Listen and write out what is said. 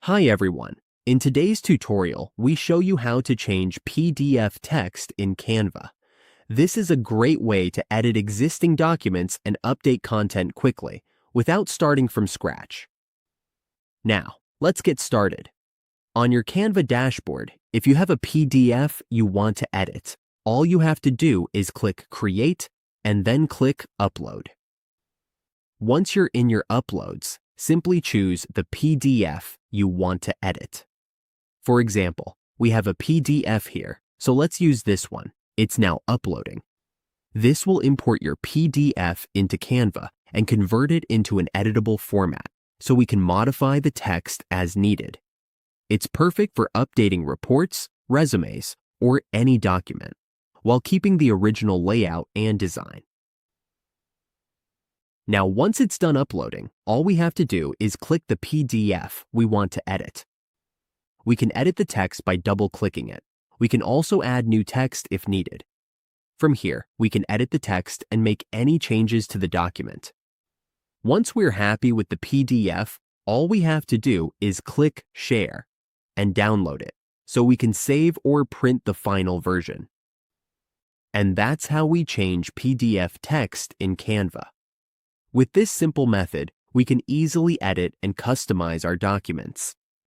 Hi everyone. In today's tutorial, we show you how to change PDF text in Canva. This is a great way to edit existing documents and update content quickly, without starting from scratch. Now, let's get started. On your Canva dashboard, if you have a PDF you want to edit, all you have to do is click Create and then click Upload. Once you're in your uploads, simply choose the PDF you want to edit. For example, we have a PDF here, so let's use this one. It's now uploading. This will import your PDF into Canva and convert it into an editable format, so we can modify the text as needed. It's perfect for updating reports, resumes, or any document, while keeping the original layout and design. Now, once it's done uploading, all we have to do is click the PDF we want to edit. We can edit the text by double-clicking it. We can also add new text if needed. From here, we can edit the text and make any changes to the document. Once we're happy with the PDF, all we have to do is click Share and download it, so we can save or print the final version. And that's how we change PDF text in Canva. With this simple method, we can easily edit and customize our documents.